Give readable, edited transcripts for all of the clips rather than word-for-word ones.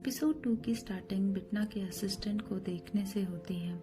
Episode 2 की starting बिटना के assistant को देखने से होती है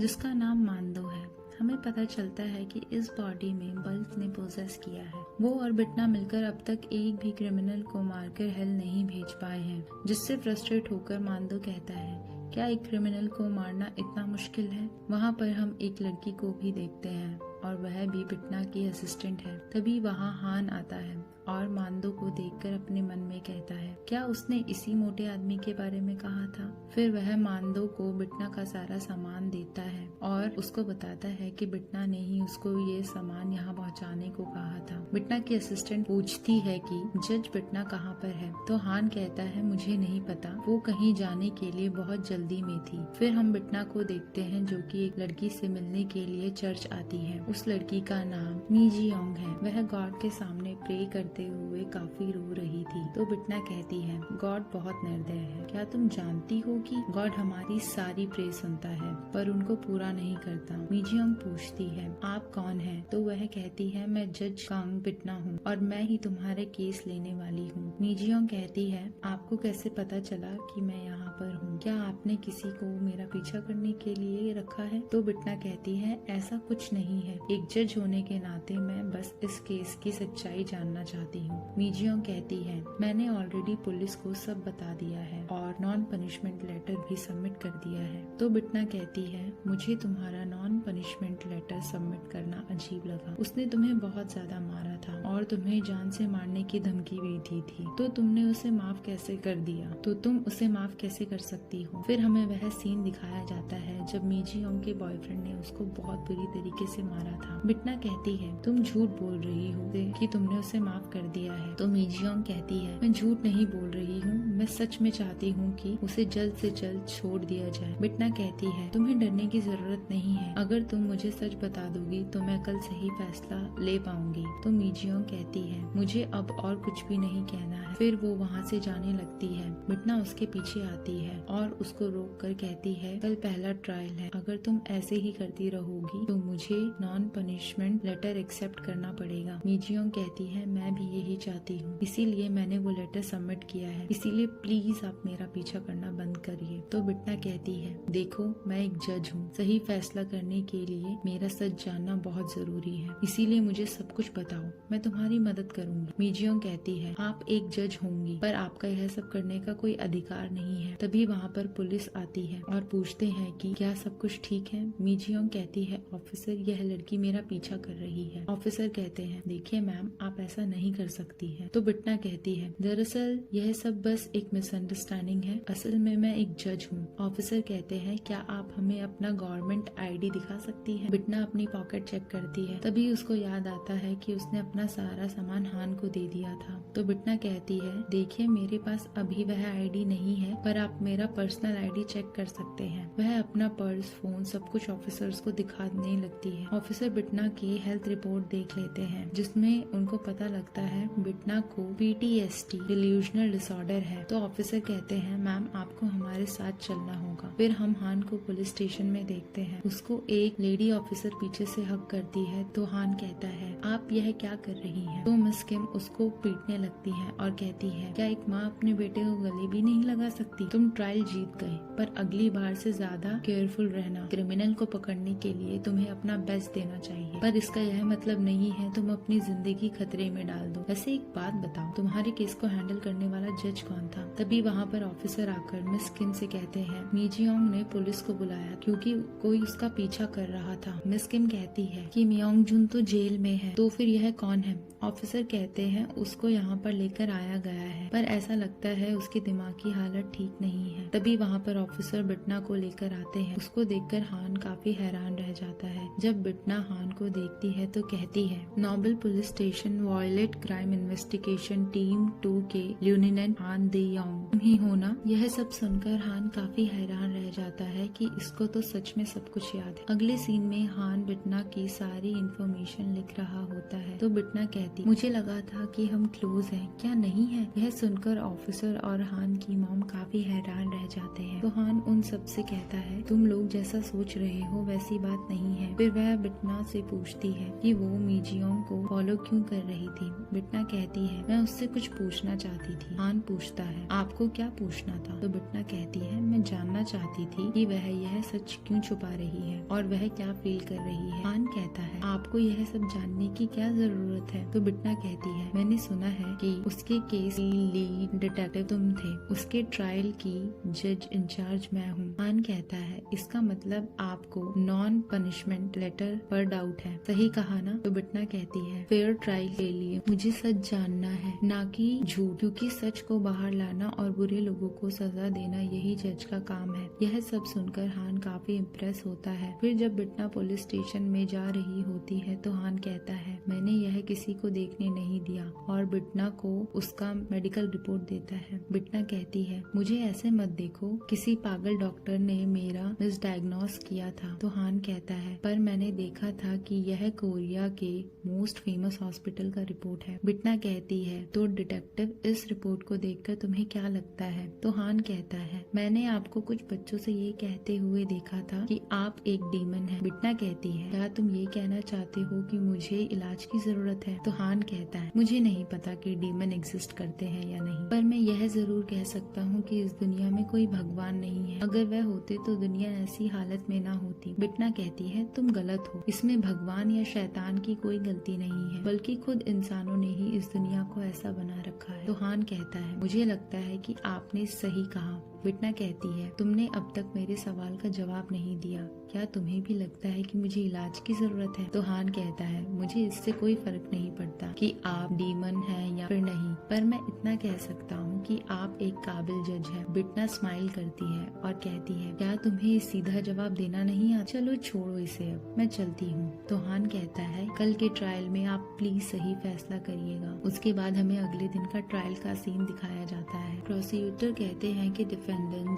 जिसका नाम मांदो है। हमें पता चलता है कि इस बॉडी में बल्क ने पोजेस किया है। वो और बिटना मिलकर अब तक एक भी क्रिमिनल को मारकर हेल नहीं भेज पाए हैं, जिससे फ्रस्ट्रेट होकर मांदो कहता है, क्या एक क्रिमिनल को मारना इतना मुश्किल है। वहाँ पर हम एक लड़की को भी देखते हैं और वह भी बिटना की असिस्टेंट है। तभी वहाँ हान आता है और मांदो को देखकर अपने मन में कहता है, क्या उसने इसी मोटे आदमी के बारे में कहा था। फिर वह मांदो को बिटना का सारा सामान देता है और उसको बताता है कि बिटना ने ही उसको ये सामान यहाँ पहुँचाने को कहा था। बिटना की असिस्टेंट पूछती है कि जज बिटना कहाँ पर है, तो हान कहता है, मुझे नहीं पता, वो कहीं जाने के लिए बहुत जल्दी में थी। फिर हम बिटना को देखते हैं जो कि एक लड़की से मिलने के लिए चर्च आती है। उस लड़की का नाम मी जी योंग है। वह गॉड के सामने प्रे करते हुए काफी रो रही थी। तो बिटना कहती है, गॉड बहुत निर्दय है। क्या तुम जानती हो कि गॉड हमारी सारी प्रे सुनता है पर उनको पूरा नहीं करता। मी जी योंग पूछती है, आप कौन है। तो वह कहती है, मैं जज कांग बिटना हूँ और मैं ही तुम्हारे केस लेने वाली हूँ। मी जी योंग कहती है, आपको कैसे पता चला कि मैं यहाँ पर हूँ। क्या आपने किसी को मेरा पीछा करने के लिए रखा है। तो बिटना कहती है, ऐसा कुछ नहीं है। एक जज होने के नाते मैं बस इस केस की सच्चाई जानना चाहती हूँ। मी जी योंग कहती है, मैंने ऑलरेडी पुलिस को सब बता दिया है और नॉन पनिशमेंट लेटर भी सबमिट कर दिया है। तो बिटना कहती है, मुझे तुम्हारा नॉन पनिशमेंट लेटर सबमिट करना अजीब लगा। उसने तुम्हें बहुत ज्यादा मारा था और तुम्हें जान से मारने की धमकी भी दी थी, तो तुमने उसे माफ कैसे कर दिया। तो तुम उसे माफ कैसे कर सकती हो। फिर हमें वह सीन दिखाया जाता है जब मी जी योंग के बॉयफ्रेंड ने उसको बहुत बुरी तरीके से मारा था। बिटना कहती है, तुम झूठ बोल रही हो कि तुमने उसे माफ कर दिया है। तो मी जी योंग कहती है, मैं झूठ नहीं बोल रही हूँ, मैं सच में चाहती हूँ कि उसे जल्द से जल्द छोड़ दिया जाए। बिटना कहती है, तुम्हें डरने की जरूरत नहीं है। अगर तुम मुझे सच बता दोगी तो मैं कल सही फैसला ले पाऊंगी। तो मी जी योंग कहती है, मुझे अब और कुछ भी नहीं कहना है। फिर वो वहाँ से जाने लगती है। बिटना उसके पीछे आती है और उसको रोक कर कहती है, कल पहला ट्रायल है, अगर तुम ऐसे ही करती रहोगी तो मुझे नॉन पनिशमेंट लेटर एक्सेप्ट करना पड़ेगा। मी जी योंग कहती है, मैं भी यही चाहती हूँ, इसीलिए मैंने वो लेटर सबमिट किया है, इसीलिए प्लीज आप मेरा पीछा करना बंद करिए। तो बिटना कहती है, देखो मैं एक जज हूँ, सही फैसला करने के लिए मेरा सच जानना बहुत जरूरी है, इसीलिए मुझे सब कुछ बताओ, मैं तुम्हारी मदद करूंगी। मी जी योंग कहती है, आप एक जज होंगी पर आपका यह सब करने का कोई अधिकार नहीं है। तभी वहाँ पर पुलिस आती है और पूछते हैं कि क्या सब कुछ ठीक है। मी जी योंग कहती है, ऑफिसर यह लड़की मेरा पीछा कर रही है। ऑफिसर कहते हैं, देखिए मैम, आप ऐसा नहीं कर सकती है। तो बिटना कहती है, दरअसल यह सब बस एक मिसअंडरस्टैंडिंग है, असल में मैं एक जज हूँ। ऑफिसर कहते हैं, क्या आप हमें अपना गवर्नमेंट आईडी दिखा सकती है। बिटना अपनी पॉकेट चेक करती है, तभी उसको याद आता है कि उसने अपना सारा सामान हान को दे दिया था। तो बिटना कहती है, देखिए मेरे पास अभी वह आईडी नहीं है पर आप मेरा पर्सनल आईडी चेक कर सकते हैं। वह अपना पर्स, फोन सब कुछ ऑफिसर्स को दिखाने लगती है। ऑफिसर बिटना की हेल्थ रिपोर्ट देख लेते हैं जिसमें उनको पता लगता है बिटना को PTSD डिल्यूजनल डिसऑर्डर है। तो ऑफिसर कहते हैं, मैम आपको हमारे साथ चलना होगा। फिर हम हान को पुलिस स्टेशन में देखते हैं, उसको एक लेडी ऑफिसर पीछे से हक करती है। तो हान कहता है, आप यह क्या कर रही हैं। तो मिस किम उसको पीटने लगती है और कहती है, क्या एक माँ अपने बेटे को गले भी नहीं लगा सकती। तुम ट्रायल जीत गए पर अगली बार से ज्यादा केयरफुल रहना। क्रिमिनल को पकड़ने के लिए तुम्हें अपना बेस्ट देना चाहिए, पर इसका यह मतलब नहीं है तुम अपनी जिंदगी खतरे में डाल दो। वैसे एक बात बताओ, तुम्हारे केस को हैंडल करने वाला जज कौन था। तभी वहाँ पर ऑफिसर आकर मिस किम से कहते हैं, मी जी योंग ने पुलिस को बुलाया क्योंकि कोई उसका पीछा कर रहा था। मिस किम कहती है कि मियोंग जुन तो जेल में है, तो फिर यह कौन है। ऑफिसर कहते हैं, उसको यहाँ पर लेकर आया गया है पर ऐसा लगता है उसकी दिमाग की हालत ठीक नहीं है। तभी वहाँ पर ऑफिसर बिटना को लेकर आते हैं। उसको देखकर हान काफी हैरान रह जाता है। जब बिटना हान को देखती है तो कहती है, noble police station violet crime investigation team 2 के लेफ्टिनेंट हान दे योंग तुम ही हो ना। यह सब सुनकर हान काफी हैरान रह जाता है कि इसको तो सच में सब कुछ याद है। अगले सीन में हान बिटना की सारी इन्फॉर्मेशन लिख रहा होता है। तो बिटना कहती, मुझे लगा था कि हम क्लोज हैं, क्या नहीं है। यह सुनकर ऑफिसर और हान की मॉम काफी हैरान रह जाते हैं। तो हान उन सब से कहता है, तुम लोग जैसा सोच रहे हो वैसी बात नहीं है। फिर वह बिटना से पूछती है कि वो मी जी योंग को फॉलो क्यों कर रही थी। बिटना कहती है मैं उससे कुछ पूछना चाहती थी। हान पूछता है आपको क्या पूछना था? तो बिटना कहती है मैं जानना चाहती थी कि वह यह सच क्यों छुपा रही है और वह क्या फील कर रही है। हान कहता है आपको यह सब जानने की क्या जरूरत है? तो बिटना कहती है मैंने सुना है कि उसके केस की लीड डिटेक्टिव तुम थे, उसके ट्रायल की जज इंचार्ज मैं हूँ। हान कहता है इसका मतलब आपको नॉन पनिशमेंट लेटर पर डाउट है, सही कहा ना? तो बिटना कहती है फेयर ट्रायल के लिए मुझे सच जानना है, ना कि झूठ, क्योंकि सच को बाहर लाना और बुरे लोगों को सजा देना यही जज का काम है। यह सब सुनकर हान काफी इम्प्रेस होता है। फिर जब बिटना पुलिस स्टेशन में जा रही होती है तो हान कहता है मैंने यह किसी को देखने नहीं दिया और बिटना को उसका मेडिकल रिपोर्ट देता है। बिटना कहती है मुझे ऐसे मत देखो, किसी पागल डॉक्टर ने मेरा मिसडायग्नोस किया था। तो हान कहता है पर मैंने देखा था कि यह कोरिया के मोस्ट फेमस हॉस्पिटल का रिपोर्ट है। बिटना कहती है तो डिटेक्टिव इस रिपोर्ट को देखकर तुम्हें क्या लगता है? तो हान कहता है मैंने आपको कुछ बच्चों से ये कहते हुए देखा था कि आप एक डीमन है। बिटना कहती है क्या तुम ये कहना चाहते हो कि मुझे इलाज की जरूरत है? तो हान कहता है मुझे नहीं पता कि डीमन एग्जिस्ट करते हैं या नहीं, पर मैं यह जरूर कह सकता हूँ कि इस दुनिया में कोई भगवान नहीं है। अगर वह होते तो दुनिया ऐसी हालत में ना होती। बिटना कहती है तुम गलत हो, इसमें भगवान या शैतान की कोई गलती नहीं है, बल्कि खुद इंसानों ने ही इस दुनिया को ऐसा बना रखा है। तो हान कहता है मुझे लगता है कि आपने सही कहा। बिटना कहती है तुमने अब तक मेरे सवाल का जवाब नहीं दिया, क्या तुम्हें भी लगता है कि मुझे इलाज की जरूरत है? तो हान कहता है मुझे इससे कोई फर्क नहीं पड़ता कि आप डीमन हैं या फिर नहीं, पर मैं इतना कह सकता हूँ कि आप एक काबिल जज हैं। बिटना स्माइल करती है और कहती है क्या तुम्हें सीधा जवाब देना नहीं आता? चलो छोड़ो इसे, अब मैं चलती हूँ। तो हान कहता है कल के ट्रायल में आप प्लीज सही फैसला करिएगा। उसके बाद हमें अगले दिन का ट्रायल का सीन दिखाया जाता है। प्रोसिक्यूटर कहते हैं कि डिफेंडेंट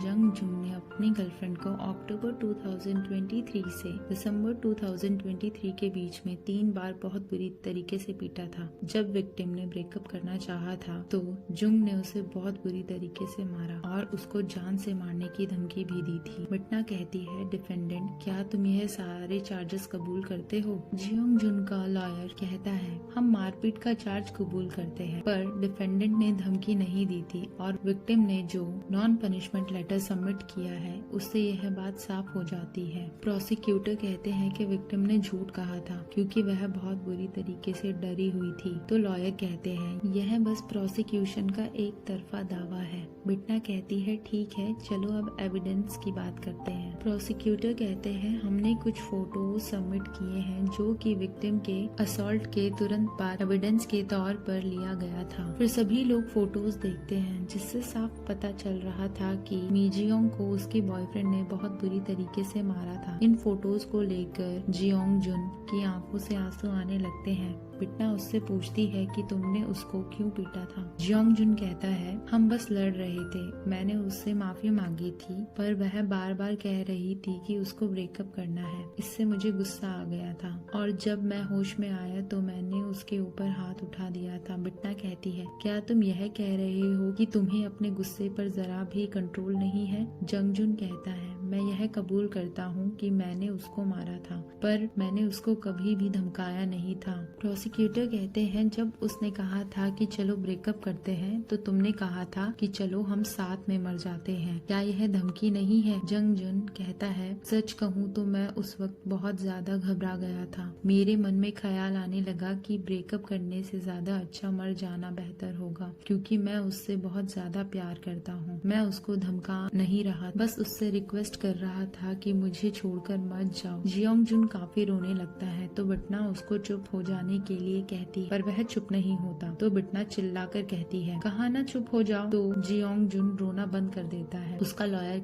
जंग जुन ने अपनी गर्लफ्रेंड को अक्टूबर 2023 से दिसंबर 2023 के बीच में 3 बार बहुत बुरी तरीके से पीटा था। जब विक्टिम ने ब्रेकअप करना चाहा था तो जुंग ने उसे बहुत बुरी तरीके से मारा और उसको जान से मारने की धमकी भी दी थी। बिटना कहती है डिफेंडेंट क्या तुम यह सारे चार्जेस कबूल करते हो? जियोंग जुन का लॉयर कहता है हम मारपीट का चार्ज कबूल करते हैं, पर डिफेंडेंट ने धमकी नहीं दी थी और विक्टिम ने जो नॉन पनिशमेंट लेटर सबमिट किया है उससे यह बात साफ हो जाती है। प्रोसिक्यूटर कहते हैं कि विक्टिम ने झूठ कहा था क्योंकि वह बहुत बुरी तरीके से डरी हुई थी। तो लॉयर कहते हैं यह बस प्रोसिक्यूशन का एक तरफा दावा है। बिटना कहती है ठीक है, चलो अब एविडेंस की बात करते हैं। प्रोसिक्यूटर कहते हैं हमने कुछ फोटो सबमिट किए हैं जो कि विक्टिम के असॉल्ट के तुरंत बाद एविडेंस के तौर पर लिया गया था। फिर सभी लोग फोटोज देखते हैं जिससे साफ पता चल रहा था कि मीजियोंग को उसके बॉयफ्रेंड ने बहुत बुरी तरीके से मारा था। इन फोटोज को लेकर जियोंग जुन की आंखों से आंसू आने लगते हैं। बिटना उससे पूछती है कि तुमने उसको क्यों पीटा था? जियोंग जुन कहता है हम बस लड़ रहे थे, मैंने उससे माफी मांगी थी पर वह बार बार कह रही थी कि उसको ब्रेकअप करना है, इससे मुझे गुस्सा आ गया था और जब मैं होश में आया तो मैंने उसके ऊपर हाथ उठा दिया था। बिटना कहती है क्या तुम यह कह रहे हो कि तुम्हें अपने गुस्से पर जरा भी कंट्रोल नहीं है? जंगजुन कहता है मैं यह कबूल करता हूँ कि मैंने उसको मारा था, पर मैंने उसको कभी भी धमकाया नहीं था। प्रोसिक्यूटर कहते हैं जब उसने कहा था कि चलो ब्रेकअप करते हैं तो तुमने कहा था कि चलो हम साथ में मर जाते हैं, क्या यह धमकी नहीं है? जंगजुन कहता है सच कहूँ तो मैं उस वक्त बहुत ज्यादा घबरा गया था। मेरे मन में ख्याल आने लगा कि ब्रेकअप करने से ज्यादा अच्छा मर जाना बेहतर होगा, क्योंकि मैं उससे बहुत ज्यादा प्यार करता हूँ। मैं उसको धमका नहीं रहा, बस उससे रिक्वेस्ट कर रहा था कि मुझे छोड़कर मत जाओ। जियोंग जुन काफी रोने लगता है तो बिटना उसको चुप हो जाने के लिए कहती है, पर वह चुप नहीं होता। तो बिटना चिल्लाकर कहती है कहा ना चुप हो जाओ। तो जियोंग जुन रोना बंद कर देता है। उसका लॉयर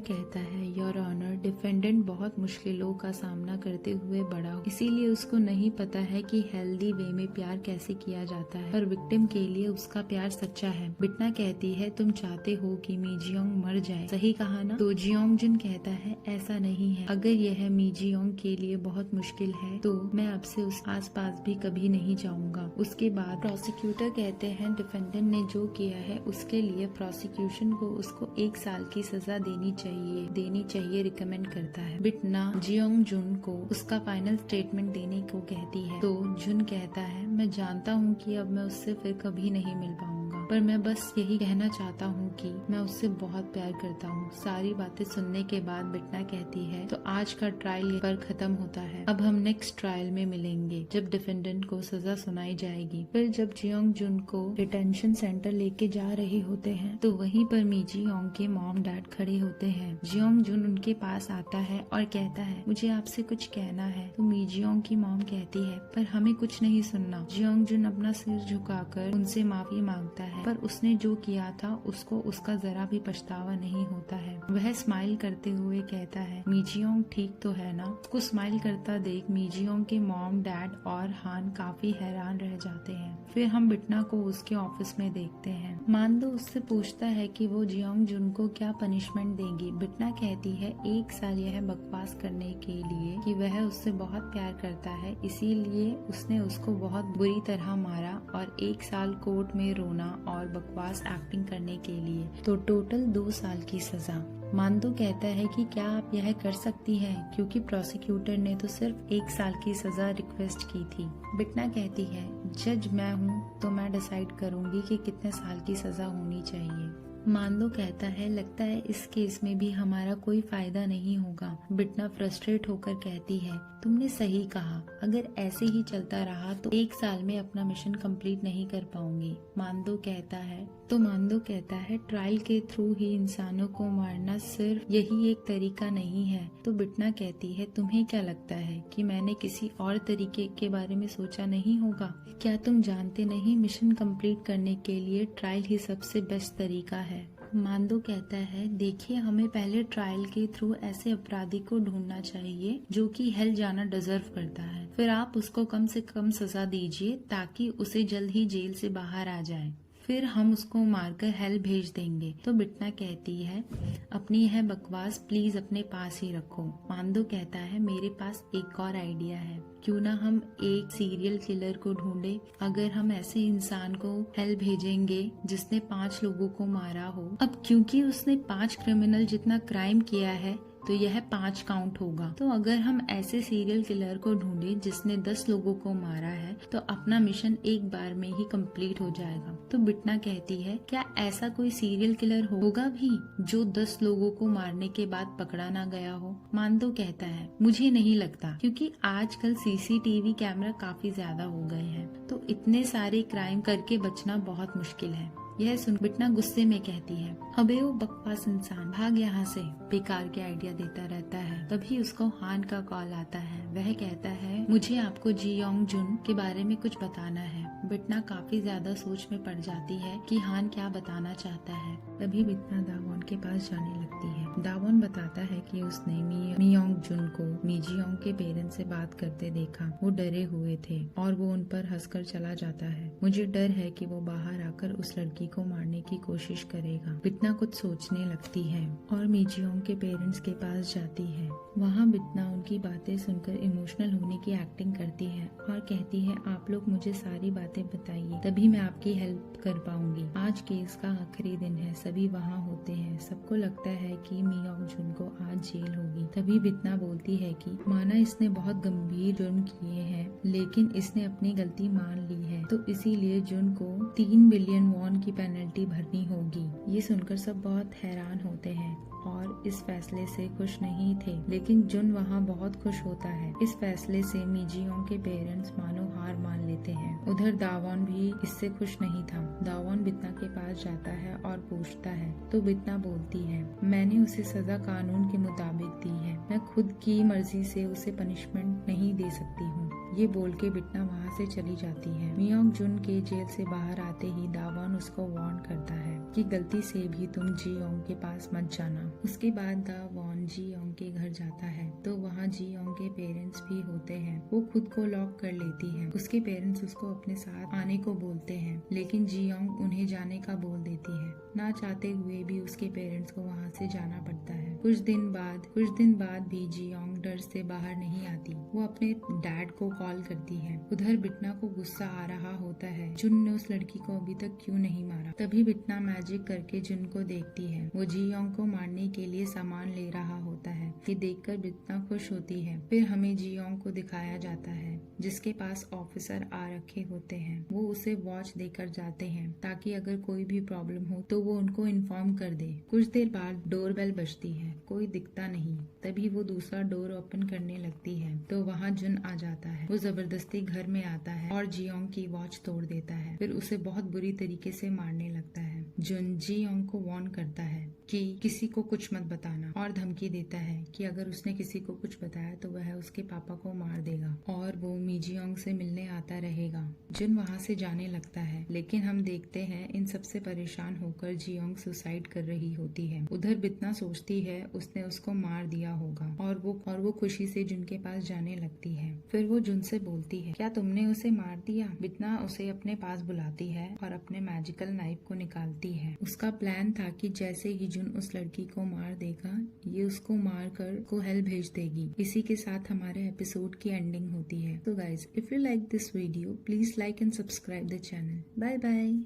कहता है योर ऑनर, डिफेंडेंट बहुत मुश्किलों का सामना करते हुए बड़ा, इसीलिए उसको नहीं पता है कि हेल्दी वे में प्यार कैसे किया जाता है, पर विक्टिम के लिए उसका प्यार सच्चा है। बिटना कहती है तुम चाहते हो कि मीजियोंग मर जाए, सही कहा ना? ना। तो जियोंग जुन कहता है ऐसा नहीं है, अगर यह मी जियोंग के लिए बहुत मुश्किल है तो मैं अब से उस आसपास भी कभी नहीं जाऊंगा। उसके बाद प्रोसिक्यूटर कहते हैं डिफेंडेंट ने जो किया है उसके लिए प्रोसिक्यूशन को उसको 1 साल की सजा देनी चाहिए रिकमेंड करता है। बिटना जियोंग जुन को उसका फाइनल स्टेटमेंट देने को कहती है। तो जुन कहता है मैं जानता हूँ कि अब मैं उससे फिर कभी नहीं मिल पाऊंगा, पर मैं बस यही कहना चाहता हूँ कि मैं उससे बहुत प्यार करता हूँ। सारी बातें सुनने के बाद बिटना कहती है तो आज का ट्रायल पर खत्म होता है, अब हम नेक्स्ट ट्रायल में मिलेंगे जब डिफेंडेंट को सजा सुनाई जाएगी। फिर जब जियोंग जुन को डिटेंशन सेंटर लेके जा रहे होते हैं तो वहीं पर मी जियोंग के मॉम डैड खड़े होते हैं। जियोंग जुन उनके पास आता है और कहता है मुझे आपसे कुछ कहना है। तो मी जियोंग की मॉम कहती है पर हमें कुछ नहीं सुनना। जियोंग जुन अपना सिर झुकाकर उनसे माफी मांगता है, पर उसने जो किया था उसको उसका जरा भी पछतावा नहीं होता है। वह स्माइल करते हुए कहता है मी जियोंग ठीक तो है ना। उसको स्माइल करता देख मी जियोंग के मॉम डैड और हान काफी हैरान रह जाते हैं। फिर हम बिटना को उसके ऑफिस में देखते हैं। मानदो उससे पूछता है कि वो जियोंग जुन को क्या पनिशमेंट देंगी। बिटना कहती है 1 साल यह बकवास करने के लिए कि वह उससे बहुत प्यार करता है, इसीलिए उसने उसको बहुत बुरी तरह मारा, और 1 साल कोर्ट में रोना और बकवास एक्टिंग करने के लिए, तो टोटल 2 साल की सजा। मानदो कहता है कि क्या आप यह कर सकती हैं, क्योंकि प्रोसिक्यूटर ने तो सिर्फ 1 साल की सजा रिक्वेस्ट की थी। बिटना कहती है जज मैं हूँ तो मैं डिसाइड करूंगी कि कितने साल की सजा होनी चाहिए। मानदो कहता है लगता है इस केस में भी हमारा कोई फायदा नहीं होगा। बिटना फ्रस्ट्रेट होकर कहती है तुमने सही कहा, अगर ऐसे ही चलता रहा तो 1 साल में अपना मिशन कंप्लीट नहीं कर पाऊंगी। मानदो कहता है ट्रायल के थ्रू ही इंसानों को मारना सिर्फ यही एक तरीका नहीं है। तो बिटना कहती है तुम्हें क्या लगता है कि मैंने किसी और तरीके के बारे में सोचा नहीं होगा? क्या तुम जानते नहीं मिशन कंप्लीट करने के लिए ट्रायल ही सबसे बेस्ट तरीका है। मानदो कहता है देखिए हमें पहले ट्रायल के थ्रू ऐसे अपराधी को ढूंढना चाहिए जो कि हेल जाना डिजर्व करता है, फिर आप उसको कम से कम सजा दीजिए ताकि उसे जल्द ही जेल से बाहर आ जाए, फिर हम उसको मारकर हेल भेज देंगे। तो बिटना कहती है अपनी यह बकवास प्लीज अपने पास ही रखो। मानदो कहता है मेरे पास एक और आइडिया है, क्यों ना हम एक सीरियल किलर को ढूंढे। अगर हम ऐसे इंसान को हेल भेजेंगे जिसने 5 लोगों को मारा हो, अब क्योंकि उसने 5 क्रिमिनल जितना क्राइम किया है तो यह 5 काउंट होगा। तो अगर हम ऐसे सीरियल किलर को ढूंढे जिसने 10 लोगों को मारा है तो अपना मिशन एक बार में ही कंप्लीट हो जाएगा। तो बिटना कहती है क्या ऐसा कोई सीरियल किलर होगा भी जो 10 लोगों को मारने के बाद पकड़ा ना गया हो? मानदो कहता है मुझे नहीं लगता, क्योंकि आजकल सीसीटीवी कैमरा काफी ज्यादा हो गए हैं, तो इतने सारे क्राइम करके बचना बहुत मुश्किल है। यह सुन बिटना गुस्से में कहती है अबे वो बकवास इंसान, भाग यहाँ से, बेकार के आइडिया देता रहता है। तभी उसको हान का कॉल आता है। वह कहता है मुझे आपको जियोंग जुन के बारे में कुछ बताना है। बिटना काफी ज्यादा सोच में पड़ जाती है कि हान क्या बताना चाहता है। तभी बिटना दावोन के पास जाने लगती है। दावोन बताता है कि उसने मियोंग जुन को मी जियोंग के पेरेंट्स से बात करते देखा। वो डरे हुए थे और वो उन पर हंसकर चला जाता है। मुझे डर है कि वो बाहर आकर उस लड़की को मारने की कोशिश करेगा। बिटना कुछ सोचने लगती है और मी जियोंग के पेरेंट्स के पास जाती है। वहाँ बिटना उनकी बातें सुनकर इमोशनल होने की एक्टिंग करती है और कहती है आप लोग मुझे सारी बातें बताइए, तभी मैं आपकी हेल्प कर पाऊंगी। आज केस का आखिरी दिन है, सभी वहाँ होते हैं। सबको लगता है कि मियोंग जुन को आज जेल होगी। तभी बिटना बोलती है कि माना इसने बहुत गंभीर जुर्म किए हैं, लेकिन इसने अपनी गलती मान ली है, तो इसीलिए जुन को 3 बिलियन वॉन की पेनल्टी भरनी होगी। ये सुनकर सब बहुत हैरान होते हैं और इस फैसले से खुश नहीं थे, लेकिन जुन वहाँ बहुत खुश होता है। इस फैसले से मी जियोंग के पेरेंट्स मानो हार मान लेते हैं। उधर दावोन भी इससे खुश नहीं था। दावोन बिटना के पास जाता है और पूछता है, तो बिटना बोलती है मैंने उसे सजा कानून के मुताबिक दी है, मैं खुद की मर्जी से उसे पनिशमेंट नहीं दे सकती हूँ। ये बोल के बिटना वहाँ से चली जाती है। मियोंग जुन के जेल से बाहर आते ही दावॉन उसको वार्न करता है कि गलती से भी तुम जीयोंग के पास मत जाना। उसके बाद दावॉन जीयोंग के घर जाता है तो वहाँ जीयोंग के पेरेंट्स भी होते हैं। वो खुद को लॉक कर लेती है। उसके पेरेंट्स उसको अपने साथ आने को बोलते हैं, लेकिन जीयोंग उन्हें जाने का बोल देती है। ना चाहते हुए भी उसके पेरेंट्स को वहाँ से जाना पड़ता है। कुछ दिन बाद भी जीयोंग डर से बाहर नहीं आती। वो अपने डैड को कॉल करती है। उधर बिटना को गुस्सा आ रहा होता है, जुन ने उस लड़की को अभी तक क्यों नहीं मारा। तभी बिटना मैजिक करके जुन को देखती है। वो जीयोंग को मारने के लिए सामान ले रहा होता है। ये देखकर बिटना खुश होती है। फिर हमें जीयोंग को दिखाया जाता है जिसके पास ऑफिसर आ रखे होते हैं। वो उसे वॉच देकर जाते हैं ताकि अगर कोई भी प्रॉब्लम हो तो वो उनको इन्फॉर्म कर दे। कुछ देर बाद डोरबेल बजती है, कोई दिखता नहीं। तभी वो दूसरा डोर ओपन करने लगती है तो वहाँ जुन आ जाता है। वो जबरदस्ती घर में आता है और जीयोंग की वॉच तोड़ देता है। फिर उसे बहुत बुरी तरीके से मारने लगता है। जुन जीयोंग को वार्न करता है कि किसी को कुछ मत बताना और धमकी देता है कि अगर उसने किसी को कुछ बताया तो वह उसके पापा को मार देगा और वो मीजियोंग से मिलने आता रहेगा। जुन वहाँ से जाने लगता है, लेकिन हम देखते हैं इन सबसे परेशान होकर जीयोंग सुसाइड कर रही होती है। उधर बितना सोचती है उसने उसको मार दिया होगा और वो खुशी से जुन के पास जाने लगती है। फिर वो जुन से बोलती है, क्या तुमने उसे मार दिया? बितना उसे अपने पास बुलाती है और अपने मैजिकल नाइफ को निकालती है। उसका प्लान था कि जैसे ही जुन उस लड़की को मार देगा, ये उसको मार कर को हेल भेज देगी। इसी के साथ हमारे एपिसोड की एंडिंग होती है। तो guys, if you like this video, please like and subscribe the channel. Bye bye.